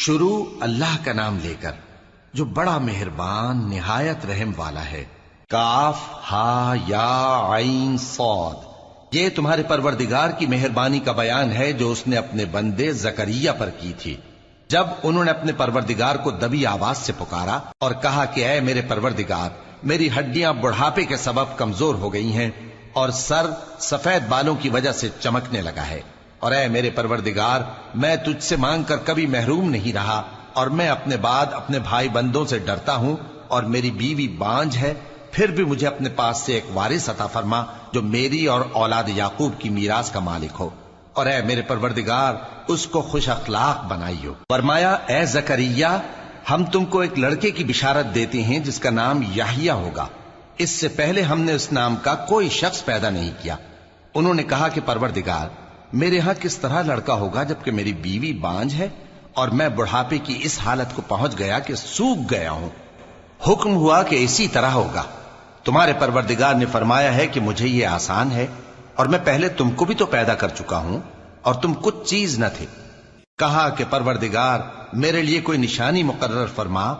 شروع اللہ کا نام لے کر جو بڑا مہربان نہایت رحم والا ہے۔ کاف ہا یا عین صاد، یہ تمہارے پروردگار کی مہربانی کا بیان ہے جو اس نے اپنے بندے زکریا پر کی تھی جب انہوں نے اپنے پروردگار کو دبی آواز سے پکارا اور کہا کہ اے میرے پروردگار، میری ہڈیاں بڑھاپے کے سبب کمزور ہو گئی ہیں اور سر سفید بالوں کی وجہ سے چمکنے لگا ہے، اور اے میرے پروردگار، میں تجھ سے مانگ کر کبھی محروم نہیں رہا، اور میں اپنے بعد اپنے بھائی بندوں سے ڈرتا ہوں، اور میری بیوی بانجھ ہے، پھر بھی مجھے اپنے پاس سے ایک وارث عطا فرما جو میری اور اولاد یعقوب کی میراث کا مالک ہو، اور اے میرے پروردگار، اس کو خوش اخلاق بنائیو۔ فرمایا اے زکریا، ہم تم کو ایک لڑکے کی بشارت دیتے ہیں جس کا نام یحییٰ ہوگا، اس سے پہلے ہم نے اس نام کا کوئی شخص پیدا نہیں کیا۔ انہوں نے کہا کہ پروردگار، میرے ہاں کس طرح لڑکا ہوگا جبکہ میری بیوی بانجھ ہے اور میں بڑھاپے کی اس حالت کو پہنچ گیا کہ سوکھ گیا ہوں؟ حکم ہوا کہ اسی طرح ہوگا۔ تمہارے پروردگار نے فرمایا ہے کہ مجھے یہ آسان ہے، اور میں پہلے تم کو بھی تو پیدا کر چکا ہوں اور تم کچھ چیز نہ تھے۔ کہا کہ پروردگار، میرے لیے کوئی نشانی مقرر فرما۔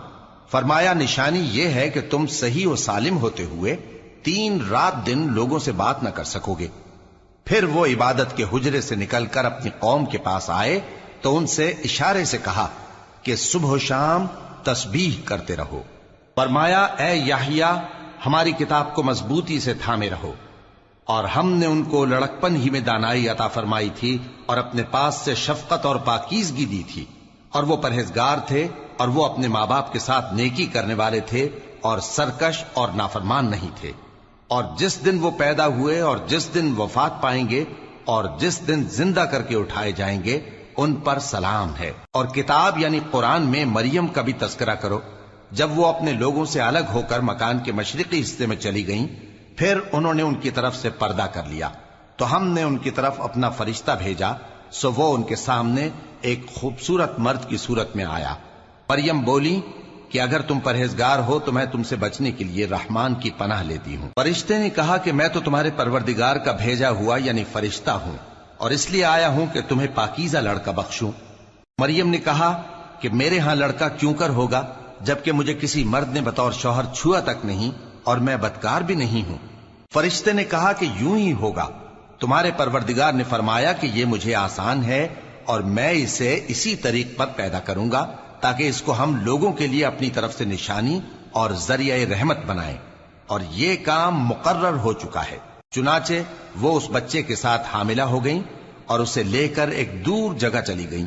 فرمایا نشانی یہ ہے کہ تم صحیح و سالم ہوتے ہوئے 3 رات دن لوگوں سے بات نہ کر سکو گے۔ پھر وہ عبادت کے حجرے سے نکل کر اپنی قوم کے پاس آئے تو ان سے اشارے سے کہا کہ صبح و شام تسبیح کرتے رہو۔ فرمایا اے یحییٰ، ہماری کتاب کو مضبوطی سے تھامے رہو، اور ہم نے ان کو لڑکپن ہی میں دانائی عطا فرمائی تھی اور اپنے پاس سے شفقت اور پاکیزگی دی تھی، اور وہ پرہیزگار تھے اور وہ اپنے ماں باپ کے ساتھ نیکی کرنے والے تھے اور سرکش اور نافرمان نہیں تھے۔ اور جس دن وہ پیدا ہوئے اور جس دن وفات پائیں گے اور جس دن زندہ کر کے اٹھائے جائیں گے ان پر سلام ہے۔ اور کتاب یعنی قرآن میں مریم کا بھی تذکرہ کرو، جب وہ اپنے لوگوں سے الگ ہو کر مکان کے مشرقی حصے میں چلی گئیں، پھر انہوں نے ان کی طرف سے پردہ کر لیا تو ہم نے ان کی طرف اپنا فرشتہ بھیجا، سو وہ ان کے سامنے ایک خوبصورت مرد کی صورت میں آیا۔ مریم بولی کہ اگر تم پرہیزگار ہو تو میں تم سے بچنے کے لیے رحمان کی پناہ لیتی ہوں۔ فرشتے نے کہا کہ میں تو تمہارے پروردگار کا بھیجا ہوا یعنی فرشتہ ہوں، اور اس لیے آیا ہوں کہ تمہیں پاکیزہ لڑکا بخشوں۔ مریم نے کہا کہ میرے ہاں لڑکا کیوں کر ہوگا جبکہ مجھے کسی مرد نے بطور شوہر چھوا تک نہیں اور میں بدکار بھی نہیں ہوں۔ فرشتے نے کہا کہ یوں ہی ہوگا، تمہارے پروردگار نے فرمایا کہ یہ مجھے آسان ہے اور میں اسے اسی طریق پر پیدا کروں گا تاکہ اس کو ہم لوگوں کے لیے اپنی طرف سے نشانی اور ذریعہ رحمت بنائیں، اور یہ کام مقرر ہو چکا ہے۔ چنانچہ وہ اس بچے کے ساتھ حاملہ ہو گئیں اور اسے لے کر ایک دور جگہ چلی گئیں۔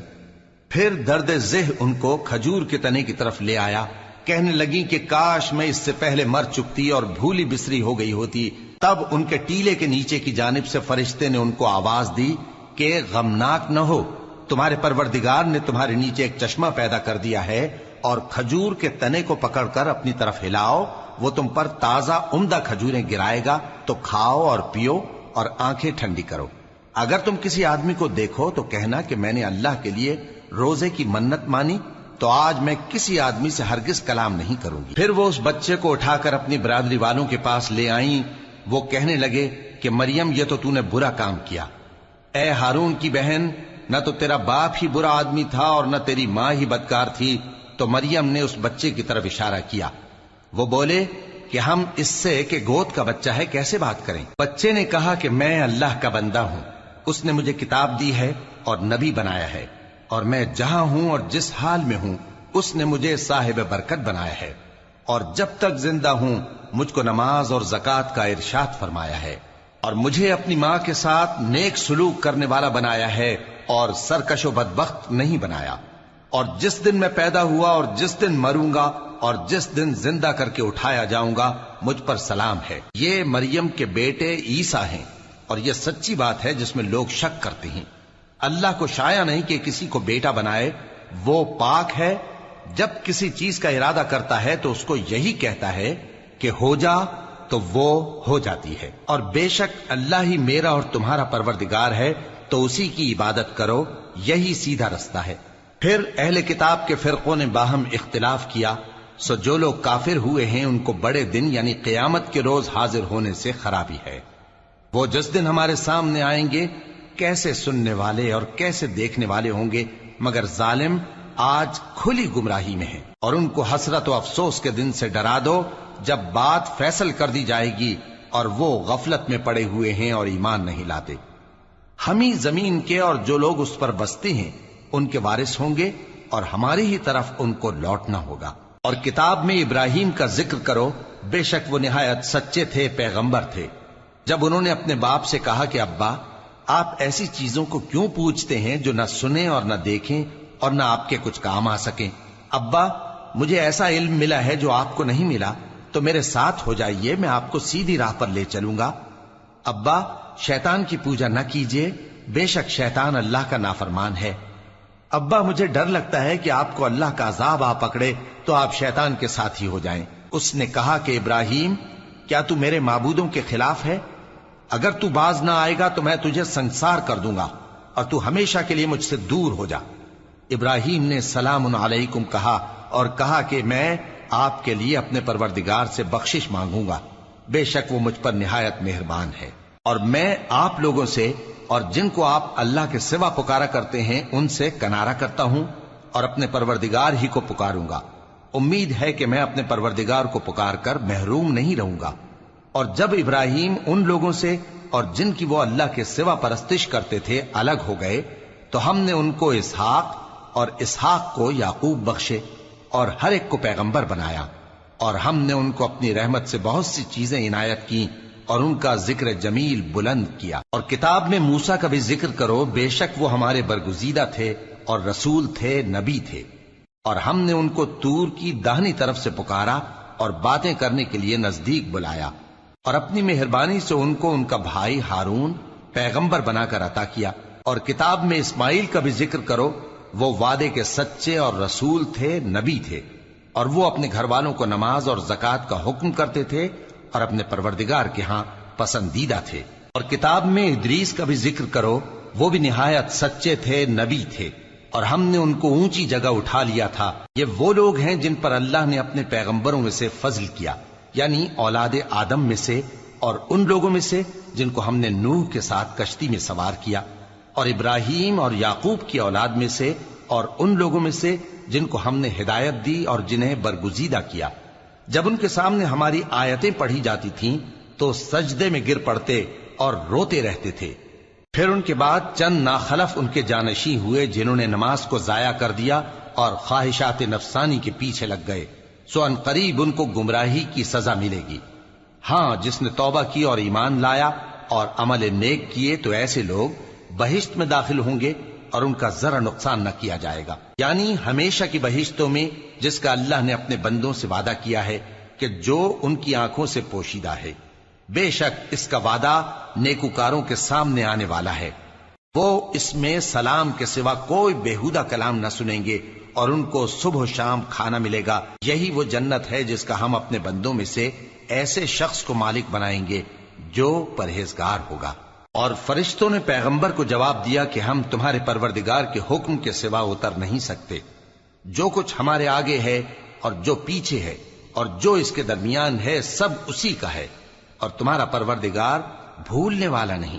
پھر درد ذہ ان کو کھجور کے تنے کی طرف لے آیا، کہنے لگی کہ کاش میں اس سے پہلے مر چکتی اور بھولی بسری ہو گئی ہوتی۔ تب ان کے ٹیلے کے نیچے کی جانب سے فرشتے نے ان کو آواز دی کہ غمناک نہ ہو، تمہارے پروردگار نے تمہارے نیچے ایک چشمہ پیدا کر دیا ہے، اور کھجور کے تنے کو پکڑ کر اپنی طرف ہلاؤ، وہ تم پر تازہ عمدہ کھجوریں گرائے گا، تو کھاؤ اور پیو اور آنکھیں ٹھنڈی کرو۔ اگر تم کسی آدمی کو دیکھو تو کہنا کہ میں نے اللہ کے لیے روزے کی منت مانی، تو آج میں کسی آدمی سے ہرگز کلام نہیں کروں گی۔ پھر وہ اس بچے کو اٹھا کر اپنی برادری والوں کے پاس لے آئیں۔ وہ کہنے لگے کہ مریم، یہ تو نے برا کام کیا۔ اے ہارون کی بہن، نہ تو تیرا باپ ہی برا آدمی تھا اور نہ تیری ماں ہی بدکار تھی۔ تو مریم نے اس بچے کی طرف اشارہ کیا۔ وہ بولے کہ ہم اس سے کہ گود کا بچہ ہے کیسے بات کریں؟ بچے نے کہا کہ میں اللہ کا بندہ ہوں، اس نے مجھے کتاب دی ہے اور نبی بنایا ہے، اور میں جہاں ہوں اور جس حال میں ہوں اس نے مجھے صاحب برکت بنایا ہے، اور جب تک زندہ ہوں مجھ کو نماز اور زکوٰۃ کا ارشاد فرمایا ہے، اور مجھے اپنی ماں کے ساتھ نیک سلوک کرنے والا بنایا ہے اور سرکش و بدبخت نہیں بنایا، اور جس دن میں پیدا ہوا اور جس دن مروں گا اور جس دن زندہ کر کے اٹھایا جاؤں گا مجھ پر سلام ہے۔ یہ مریم کے بیٹے عیسیٰ ہیں، اور یہ سچی بات ہے جس میں لوگ شک کرتے ہیں۔ اللہ کو شایع نہیں کہ کسی کو بیٹا بنائے، وہ پاک ہے، جب کسی چیز کا ارادہ کرتا ہے تو اس کو یہی کہتا ہے کہ ہو جا تو وہ ہو جاتی ہے، اور بے شک اللہ ہی میرا اور تمہارا پروردگار ہے، تو اسی کی عبادت کرو، یہی سیدھا رستہ ہے۔ پھر اہل کتاب کے فرقوں نے باہم اختلاف کیا، سو جو لوگ کافر ہوئے ہیں ان کو بڑے دن یعنی قیامت کے روز حاضر ہونے سے خرابی ہے۔ وہ جس دن ہمارے سامنے آئیں گے کیسے سننے والے اور کیسے دیکھنے والے ہوں گے، مگر ظالم آج کھلی گمراہی میں ہیں، اور ان کو حسرت و افسوس کے دن سے ڈرا دو جب بات فیصل کر دی جائے گی اور وہ غفلت میں پڑے ہوئے ہیں اور ایمان نہیں لاتے۔ ہم ہی زمین کے اور جو لوگ اس پر بستے ہیں ان کے وارث ہوں گے، اور ہماری ہی طرف ان کو لوٹنا ہوگا۔ اور کتاب میں ابراہیم کا ذکر کرو، بے شک وہ نہایت سچے تھے، پیغمبر تھے۔ جب انہوں نے اپنے باپ سے کہا کہ ابا، آپ ایسی چیزوں کو کیوں پوچھتے ہیں جو نہ سنیں اور نہ دیکھیں اور نہ آپ کے کچھ کام آ سکیں؟ ابا، مجھے ایسا علم ملا ہے جو آپ کو نہیں ملا، تو میرے ساتھ ہو جائیے، میں آپ کو سیدھی راہ پر لے چلوں گا۔ ابا، شیطان کی پوجا نہ کیجیے، بے شک شیطان اللہ کا نافرمان ہے۔ ابا، مجھے ڈر لگتا ہے کہ آپ کو اللہ کا عذاب آ پکڑے تو آپ شیطان کے ساتھی ہو جائیں۔ اس نے کہا کہ ابراہیم، کیا تو میرے معبودوں کے خلاف ہے؟ اگر تو باز نہ آئے گا تو میں تجھے سنسار کر دوں گا، اور تو ہمیشہ کے لیے مجھ سے دور ہو جا۔ ابراہیم نے سلام علیکم کہا اور کہا کہ میں آپ کے لیے اپنے پروردگار سے بخشش مانگوں گا، بے شک وہ مجھ پر نہایت مہربان ہے۔ اور میں آپ لوگوں سے اور جن کو آپ اللہ کے سوا پکارا کرتے ہیں ان سے کنارہ کرتا ہوں، اور اپنے پروردگار ہی کو پکاروں گا۔ امید ہے کہ میں اپنے پروردگار کو پکار کر محروم نہیں رہوں گا۔ اور جب ابراہیم ان لوگوں سے اور جن کی وہ اللہ کے سوا پرستش کرتے تھے الگ ہو گئے، تو ہم نے ان کو اسحاق اور اسحاق کو یعقوب بخشے، اور ہر ایک کو پیغمبر بنایا، اور ہم نے ان کو اپنی رحمت سے بہت سی چیزیں عنایت کی، اور ان کا ذکر جمیل بلند کیا۔ اور کتاب میں موسیٰ کا بھی ذکر کرو، بے شک وہ ہمارے برگزیدہ تھے اور رسول تھے، نبی تھے، اور ہم نے ان کو طور کی داہنی طرف سے پکارا اور باتیں کرنے کے لیے نزدیک بلایا، اور اپنی مہربانی سے ان کو ان کا بھائی ہارون پیغمبر بنا کر عطا کیا۔ اور کتاب میں اسماعیل کا بھی ذکر کرو، وہ وعدے کے سچے اور رسول تھے، نبی تھے، اور وہ اپنے گھر والوں کو نماز اور زکوٰۃ کا حکم کرتے تھے، اور اپنے پروردگار کے ہاں پسندیدہ تھے۔ اور کتاب میں ادریس کا بھی ذکر کرو، وہ بھی نہایت سچے تھے، نبی تھے، اور ہم نے ان کو اونچی جگہ اٹھا لیا تھا۔ یہ وہ لوگ ہیں جن پر اللہ نے اپنے پیغمبروں میں سے فضل کیا، یعنی اولاد آدم میں سے، اور ان لوگوں میں سے جن کو ہم نے نوح کے ساتھ کشتی میں سوار کیا، اور ابراہیم اور یعقوب کی اولاد میں سے، اور ان لوگوں میں سے جن کو ہم نے ہدایت دی اور جنہیں برگزیدہ کیا۔ جب ان کے سامنے ہماری آیتیں پڑھی جاتی تھیں تو سجدے میں گر پڑتے اور روتے رہتے تھے۔ پھر ان کے بعد چند ناخلف ان کے جانشین ہوئے جنہوں نے نماز کو ضائع کر دیا اور خواہشات نفسانی کے پیچھے لگ گئے، سو ان قریب ان کو گمراہی کی سزا ملے گی۔ ہاں، جس نے توبہ کی اور ایمان لایا اور عمل نیک کیے تو ایسے لوگ بہشت میں داخل ہوں گے، اور ان کا ذرا نقصان نہ کیا جائے گا، یعنی ہمیشہ کی بہشتوں میں، جس کا اللہ نے اپنے بندوں سے وعدہ کیا ہے کہ جو ان کی آنکھوں سے پوشیدہ ہے۔ بے شک اس کا وعدہ نیکوکاروں کے سامنے آنے والا ہے، وہ اس میں سلام کے سوا کوئی بیہودہ کلام نہ سنیں گے، اور ان کو صبح و شام کھانا ملے گا۔ یہی وہ جنت ہے جس کا ہم اپنے بندوں میں سے ایسے شخص کو مالک بنائیں گے جو پرہیزگار ہوگا۔ اور فرشتوں نے پیغمبر کو جواب دیا کہ ہم تمہارے پروردگار کے حکم کے سوا اتر نہیں سکتے۔ جو کچھ ہمارے آگے ہے اور جو پیچھے ہے اور جو اس کے درمیان ہے، سب اسی کا ہے، اور تمہارا پروردگار بھولنے والا نہیں،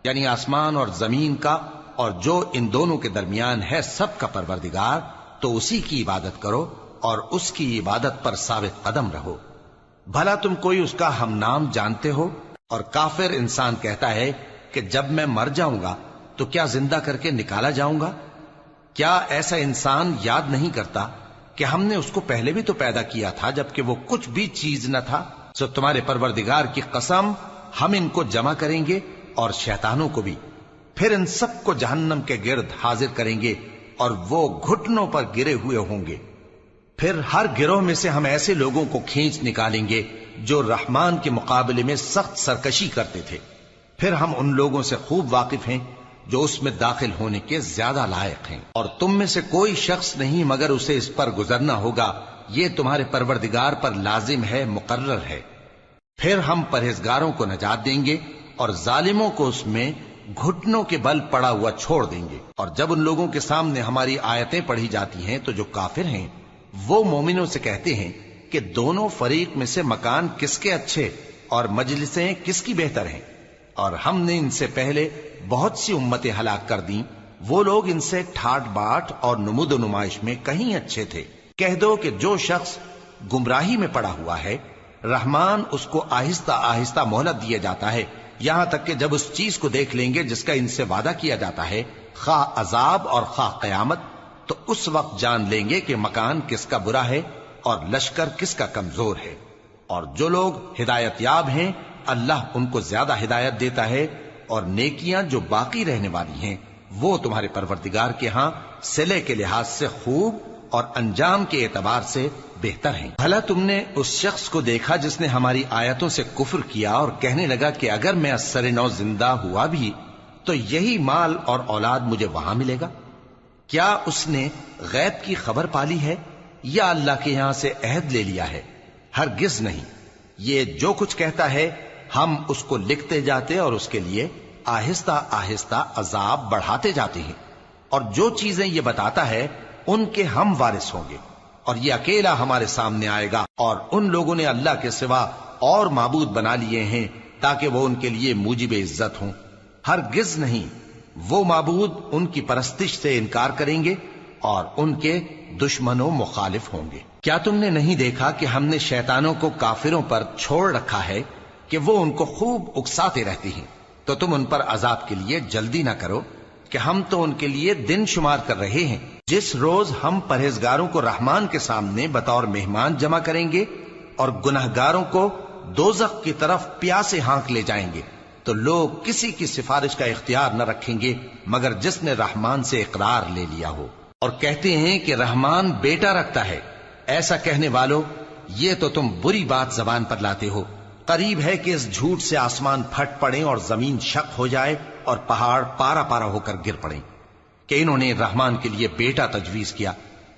یعنی آسمان اور زمین کا اور جو ان دونوں کے درمیان ہے سب کا پروردگار، تو اسی کی عبادت کرو اور اس کی عبادت پر ثابت قدم رہو۔ بھلا تم کوئی اس کا ہم نام جانتے ہو؟ اور کافر انسان کہتا ہے کہ جب میں مر جاؤں گا تو کیا زندہ کر کے نکالا جاؤں گا؟ کیا ایسا انسان یاد نہیں کرتا کہ ہم نے اس کو پہلے بھی تو پیدا کیا تھا جبکہ وہ کچھ بھی چیز نہ تھا؟ سو تمہارے پروردگار کی قسم، ہم ان کو جمع کریں گے اور شیطانوں کو بھی، پھر ان سب کو جہنم کے گرد حاضر کریں گے، اور وہ گھٹنوں پر گرے ہوئے ہوں گے۔ پھر ہر گروہ میں سے ہم ایسے لوگوں کو کھینچ نکالیں گے جو رحمان کے مقابلے میں سخت سرکشی کرتے تھے۔ پھر ہم ان لوگوں سے خوب واقف ہیں جو اس میں داخل ہونے کے زیادہ لائق ہیں، اور تم میں سے کوئی شخص نہیں مگر اسے اس پر گزرنا ہوگا، یہ تمہارے پروردگار پر لازم ہے، مقرر ہے۔ پھر ہم پرہیزگاروں کو نجات دیں گے اور ظالموں کو اس میں گھٹنوں کے بل پڑا ہوا چھوڑ دیں گے۔ اور جب ان لوگوں کے سامنے ہماری آیتیں پڑھی جاتی ہیں تو جو کافر ہیں وہ مومنوں سے کہتے ہیں کہ دونوں فریق میں سے مکان کس کے اچھے اور مجلسیں کس کی بہتر ہیں، اور ہم نے ان سے پہلے بہت سی امتیں ہلاک کر دیں وہ لوگ ان سے ٹھاٹ باٹ اور نمود و نمائش میں کہیں اچھے تھے۔ کہہ دو کہ جو شخص گمراہی میں پڑا ہوا ہے، رحمان اس کو آہستہ آہستہ مہلت دیا جاتا ہے، یہاں تک کہ جب اس چیز کو دیکھ لیں گے جس کا ان سے وعدہ کیا جاتا ہے، خواہ عذاب اور خواہ قیامت، تو اس وقت جان لیں گے کہ مکان کس کا برا ہے اور لشکر کس کا کمزور ہے۔ اور جو لوگ ہدایت یاب ہیں اللہ ان کو زیادہ ہدایت دیتا ہے، اور نیکیاں جو باقی رہنے والی ہیں وہ تمہارے پروردگار کے ہاں صلے کے لحاظ سے خوب اور انجام کے اعتبار سے بہتر ہیں۔ بھلا تم نے اس شخص کو دیکھا جس نے ہماری آیتوں سے کفر کیا اور کہنے لگا کہ اگر میں اثر نو زندہ ہوا بھی تو یہی مال اور اولاد مجھے وہاں ملے گا؟ کیا اس نے غیب کی خبر پالی ہے یا اللہ کے یہاں سے عہد لے لیا ہے؟ ہرگز نہیں، یہ جو کچھ کہتا ہے ہم اس کو لکھتے جاتے اور اس کے لیے آہستہ آہستہ عذاب بڑھاتے جاتے ہیں، اور جو چیزیں یہ بتاتا ہے ان کے ہم وارث ہوں گے، اور یہ اکیلا ہمارے سامنے آئے گا۔ اور ان لوگوں نے اللہ کے سوا اور معبود بنا لیے ہیں تاکہ وہ ان کے لیے موجب عزت ہوں۔ ہرگز نہیں، وہ معبود ان کی پرستش سے انکار کریں گے اور ان کے دشمن و مخالف ہوں گے۔ کیا تم نے نہیں دیکھا کہ ہم نے شیطانوں کو کافروں پر چھوڑ رکھا ہے کہ وہ ان کو خوب اکساتے رہتی ہیں؟ تو تم ان پر عذاب کے لیے جلدی نہ کرو کہ ہم تو ان کے لیے دن شمار کر رہے ہیں۔ جس روز ہم پرہیزگاروں کو رحمان کے سامنے بطور مہمان جمع کریں گے اور گناہگاروں کو دوزخ کی طرف پیاسے ہانک لے جائیں گے، تو لوگ کسی کی سفارش کا اختیار نہ رکھیں گے مگر جس نے رحمان سے اقرار لے لیا ہو۔ اور کہتے ہیں کہ رحمان بیٹا رکھتا ہے۔ ایسا کہنے والوں، یہ تو تم بری بات زبان پر لاتے ہو۔ قریب ہے کہ اس جھوٹ سے آسمان پھٹ پڑے اور زمین شق ہو جائے اور پہاڑ پارا پارا ہو کر گر پڑے کہ انہوں نے رحمان کے لیے بیٹا تجویز کیا،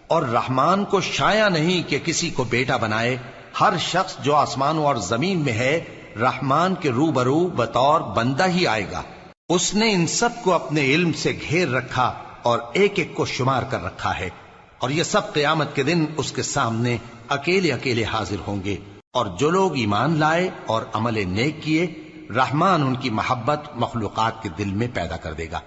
اور رحمان کو شایع نہیں کہ کسی کو بیٹا بنائے۔ ہر شخص جو آسمانوں اور زمین میں ہے رحمان کے روبرو بطور بندہ ہی آئے گا۔ اس نے ان سب کو اپنے علم سے گھیر رکھا اور ایک ایک کو شمار کر رکھا ہے، اور یہ سب قیامت کے دن اس کے سامنے اکیلے اکیلے حاضر ہوں گے۔ اور جو لوگ ایمان لائے اور عمل نیک کیے، رحمان ان کی محبت مخلوقات کے دل میں پیدا کر دے گا۔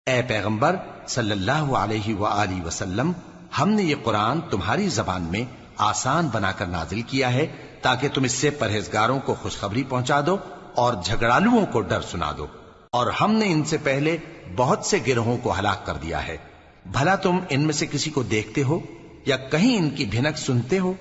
اے پیغمبر صلی اللہ علیہ وآلہ وسلم، ہم نے یہ قرآن تمہاری زبان میں آسان بنا کر نازل کیا ہے تاکہ تم اس سے پرہیزگاروں کو خوشخبری پہنچا دو اور جھگڑالوؤں کو ڈر سنا دو۔ اور ہم نے ان سے پہلے بہت سے گروہوں کو ہلاک کر دیا ہے۔ بھلا تم ان میں سے کسی کو دیکھتے ہو یا کہیں ان کی بھنک سنتے ہو؟